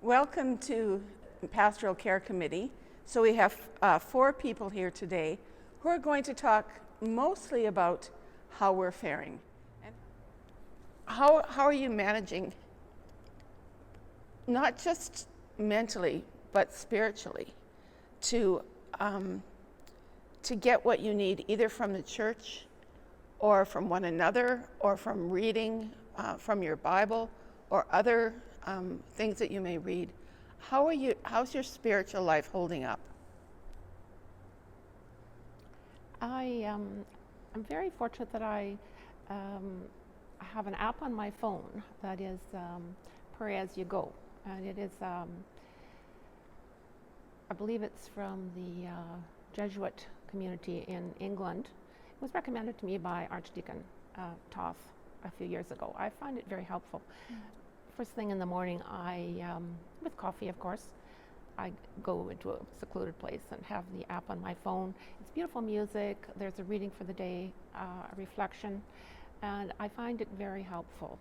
Welcome to Pastoral Care Committee. So we have 4 people here today who are going to talk mostly about how we're faring. And how are you managing, not just mentally, but spiritually, to get what you need either from the church or from one another or from reading from your Bible or other things that you may read. How's your spiritual life holding up? I'm very fortunate that I have an app on my phone that is Pray As You Go, and it is I believe it's from the Jesuit community in England. It was recommended to me by Archdeacon Toth a few years ago. I find it very helpful. First thing in the morning, with coffee, of course, I go into a secluded place and have the app on my phone. It's beautiful music. There's a reading for the day, a reflection, and I find it very helpful.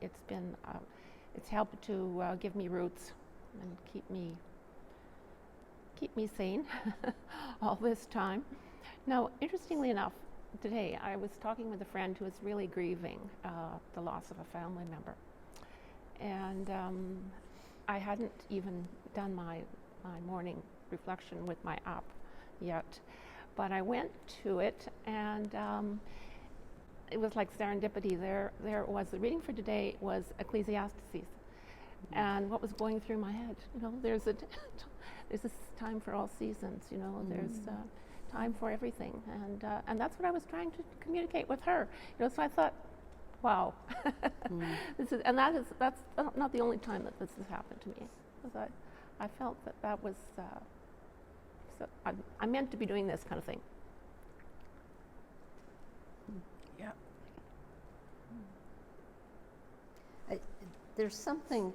It's helped to give me roots and keep me sane all this time. Now, interestingly enough, today I was talking with a friend who is really grieving the loss of a family member. And I hadn't even done my morning reflection with my app yet, but I went to it, and it was like serendipity. There it was. The reading for today was Ecclesiastes, and what was going through my head, there's this time for all seasons. There's time for everything, and that's what I was trying to communicate with her. So I thought, wow, that's not the only time that this has happened to me. Because I felt that was I meant to be doing this kind of thing. Yeah. There's something,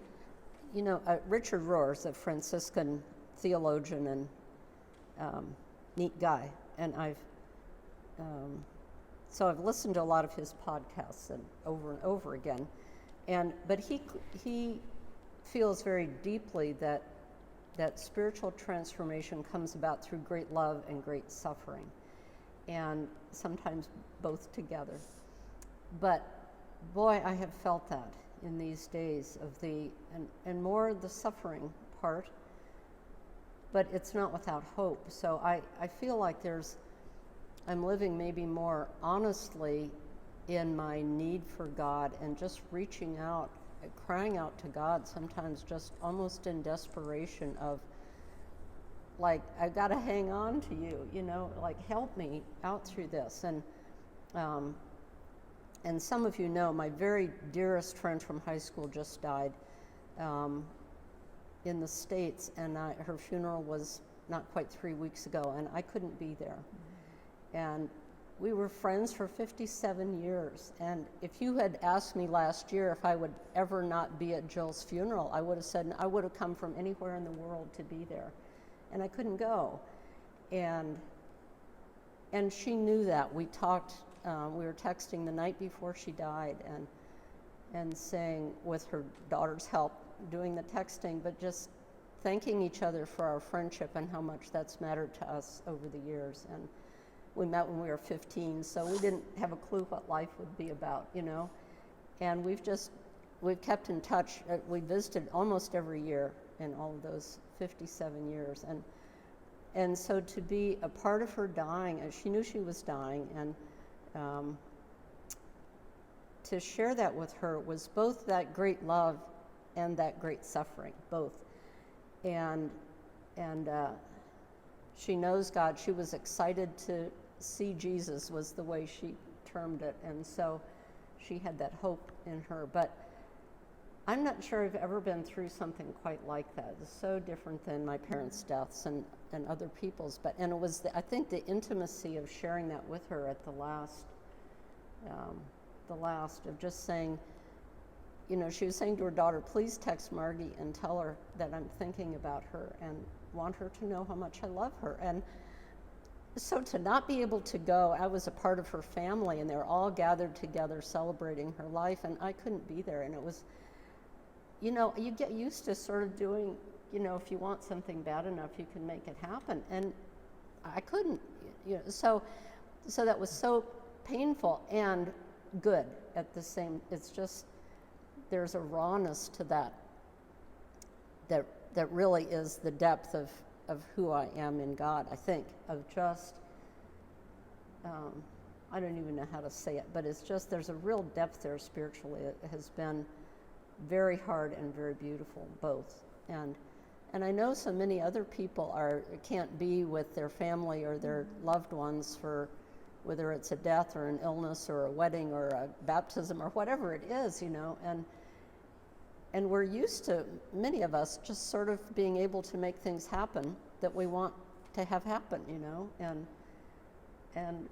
Richard Rohr is a Franciscan theologian and neat guy, and so I've listened to a lot of his podcasts and over again, but he feels very deeply that spiritual transformation comes about through great love and great suffering, and sometimes both together. But boy, I have felt that in these days of and more the suffering part, but it's not without hope. So I feel like I'm living maybe more honestly in my need for God and just reaching out, crying out to God, sometimes just almost in desperation of, like, I've got to hang on to you, like, help me out through this. And some of you know, my very dearest friend from high school just died in the States, and her funeral was not quite 3 weeks ago, and I couldn't be there. And we were friends for 57 years. And if you had asked me last year if I would ever not be at Jill's funeral, I would have said I would have come from anywhere in the world to be there. And I couldn't go. And she knew that. We talked, we were texting the night before she died and saying, with her daughter's help, doing the texting, but just thanking each other for our friendship and how much that's mattered to us over the years. And we met when we were 15, so we didn't have a clue what life would be about, And we've kept in touch. We visited almost every year in all of those 57 years. And so to be a part of her dying, she knew she was dying, and to share that with her was both that great love and that great suffering, both. And she knows God. She was excited to see Jesus, was the way she termed it, and so she had that hope in her. But I'm not sure I've ever been through something quite like that. It's so different than my parents' deaths and other people's. And it was, I think, the intimacy of sharing that with her at the last of just saying, she was saying to her daughter, please text Margie and tell her that I'm thinking about her and want her to know how much I love her. And so to not be able to go, I was a part of her family, and they were all gathered together celebrating her life, and I couldn't be there. And it was you know, you get used to sort of doing, you know, if you want something bad enough, you can make it happen. And I couldn't, you know, so that was so painful and good at the same. It's just, there's a rawness to that really is the depth of who I am in God, I think, of just, I don't even know how to say it, but it's just, there's a real depth there spiritually. It has been very hard and very beautiful, both. And I know so many other people can't be with their family or their loved ones for whether it's a death or an illness or a wedding or a baptism or whatever it is, you know, and we're used to, many of us, just sort of being able to make things happen that we want to have happen, you know, and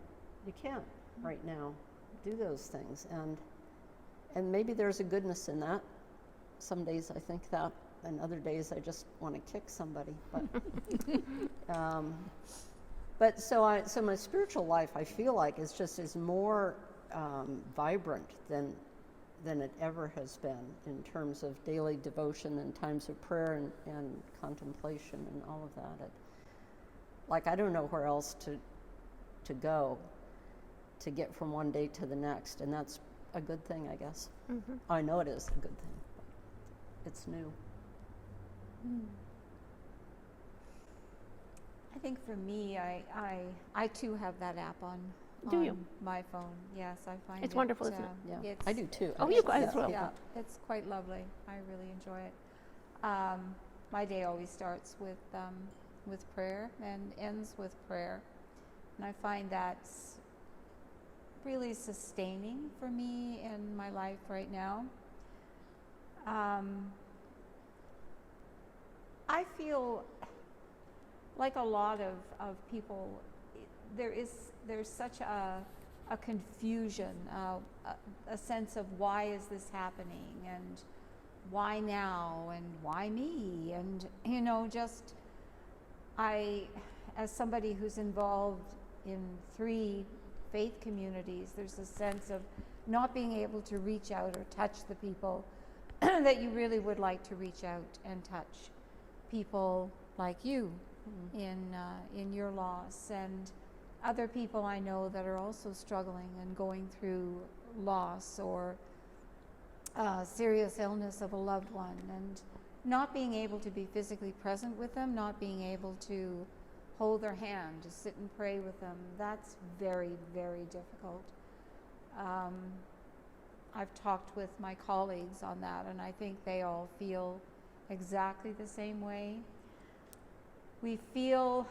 you can't right now do those things, and maybe there's a goodness in that. Some days I think that, and other days I just want to kick somebody, but so my spiritual life, I feel like, is more vibrant than it ever has been in terms of daily devotion and times of prayer and contemplation and all of that. Like, I don't know where else to go to get from one day to the next, and that's a good thing, I guess. Mm-hmm. I know it is a good thing. It's new. I think for me, I too have that app on my phone. Yes, I find it's wonderful, isn't it? Yeah, I do too. Oh, you guys as well. Yeah, it's quite lovely. I really enjoy it. My day always starts with prayer and ends with prayer, and I find that's really sustaining for me in my life right now. I feel like a lot of people, there's such a confusion, a sense of why is this happening, and why now, and why me, and, you know, just, as somebody who's involved in 3 faith communities, there's a sense of not being able to reach out or touch the people that you really would like to reach out and touch. People like you in your loss, and other people I know that are also struggling and going through loss or serious illness of a loved one, and not being able to be physically present with them, not being able to hold their hand, to sit and pray with them. That's very, very difficult. I've talked with my colleagues on that, and I think they all feel exactly the same way. We feel,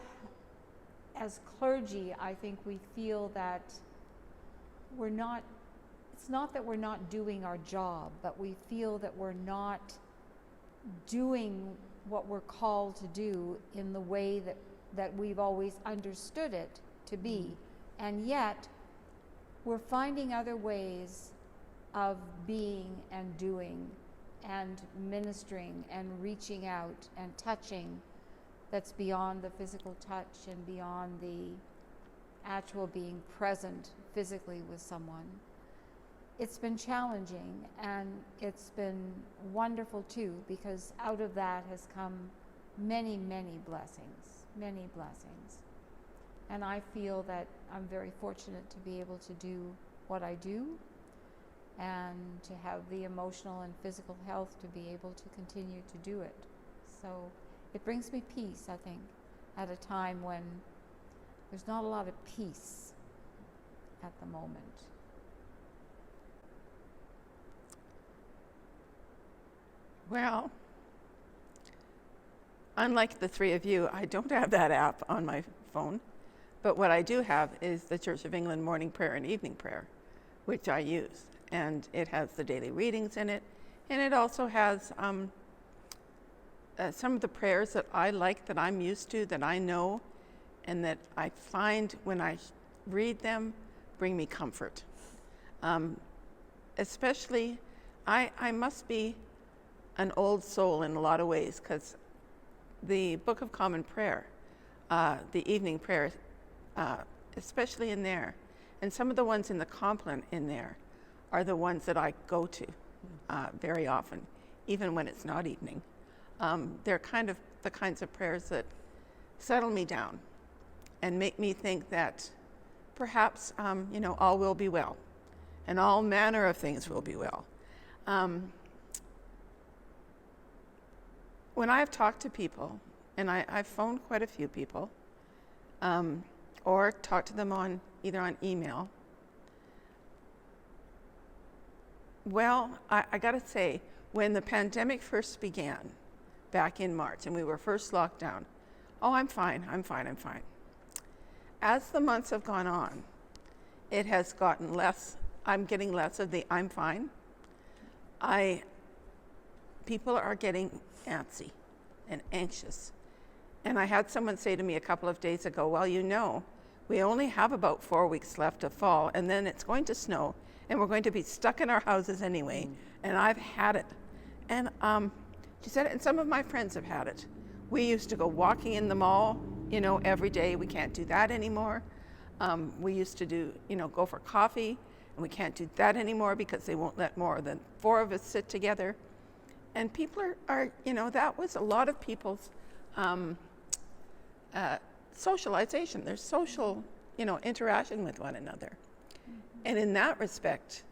as clergy, I think we feel that it's not that we're not doing our job, but we feel that we're not doing what we're called to do in the way that we've always understood it to be. And yet, we're finding other ways of being and doing and ministering and reaching out and touching that's beyond the physical touch and beyond the actual being present physically with someone. It's been challenging, and it's been wonderful too, because out of that has come many, many blessings, many blessings. And I feel that I'm very fortunate to be able to do what I do and to have the emotional and physical health to be able to continue to do it. So it brings me peace, I think, at a time when there's not a lot of peace at the moment. Well, unlike the 3 of you, I don't have that app on my phone, but what I do have is the Church of England morning prayer and evening prayer, which I use, and it has the daily readings in it, and it also has some of the prayers that I like, that I'm used to, that I know, and that I find when I read them bring me comfort. Especially, I must be an old soul in a lot of ways, because the Book of Common Prayer, the evening prayer, especially in there, and some of the ones in the compline in there are the ones that I go to very often. even when it's not evening. They're kind of the kinds of prayers that settle me down and make me think that perhaps, all will be well, and all manner of things will be well. When I've talked to people, and I've phoned quite a few people, or talked to them either on email, well, I gotta say, when the pandemic first began back in March and we were first locked down, oh, I'm fine. As the months have gone on, it has gotten less. I'm getting less of the I'm fine. People are getting antsy and anxious. And I had someone say to me a couple of days ago, well, we only have about 4 weeks left of fall, and then it's going to snow, and we're going to be stuck in our houses anyway, and I've had it. And she said, and some of my friends have had it. We used to go walking in the mall, every day. We can't do that anymore. We used to go for coffee, and we can't do that anymore because they won't let more than 4 of us sit together. And people are that was a lot of people's socialization. There's social, interaction with one another. And in that respect,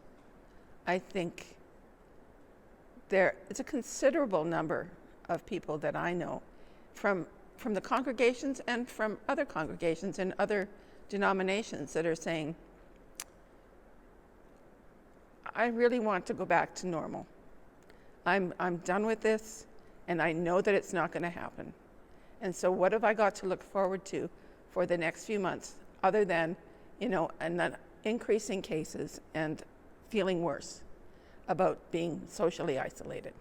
I think it's a considerable number of people that I know from the congregations and from other congregations and other denominations that are saying, I really want to go back to normal. I'm done with this, and I know that it's not going to happen. And so what have I got to look forward to for the next few months other than, an increasing cases and feeling worse about being socially isolated?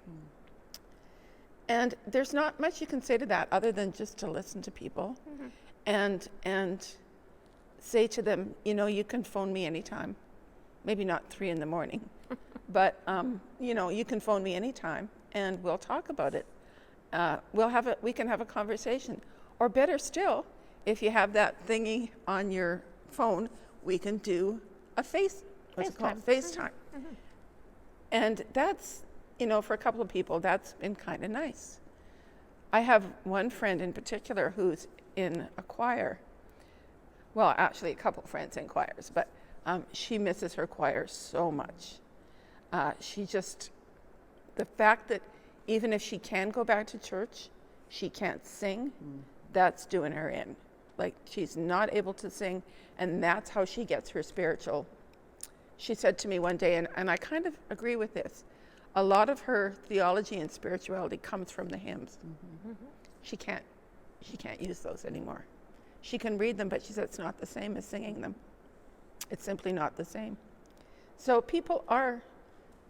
And there's not much you can say to that other than just to listen to people and say to them, you can phone me anytime. Maybe not 3 a.m, but you can phone me anytime and we'll talk about it. We can have a conversation. Or better still, if you have that thingy on your phone, we can do a FaceTime. And that's, for a couple of people, that's been kind of nice. I have one friend in particular who's in a choir. Well, actually a couple of friends in choirs, but she misses her choir so much. The fact that even if she can go back to church, she can't sing, that's doing her in. Like, she's not able to sing, and that's how she gets her spiritual. She said to me one day, and I kind of agree with this, a lot of her theology and spirituality comes from the hymns. She can't use those anymore. She can read them, but she said it's not the same as singing them. It's simply not the same. So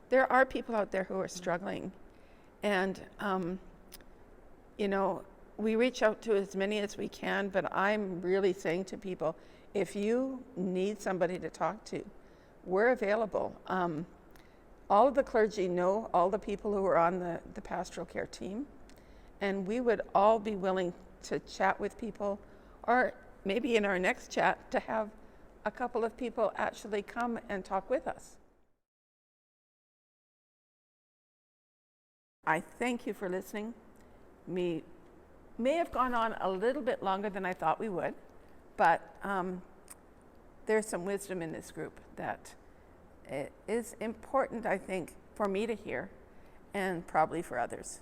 there are people out there who are struggling. And, we reach out to as many as we can, but I'm really saying to people, if you need somebody to talk to, we're available. All of the clergy know all the people who are on the pastoral care team, and we would all be willing to chat with people, or maybe in our next chat to have a couple of people actually come and talk with us. I thank you for listening. We may have gone on a little bit longer than I thought we would, but there's some wisdom in this group that it is important, I think, for me to hear, and probably for others.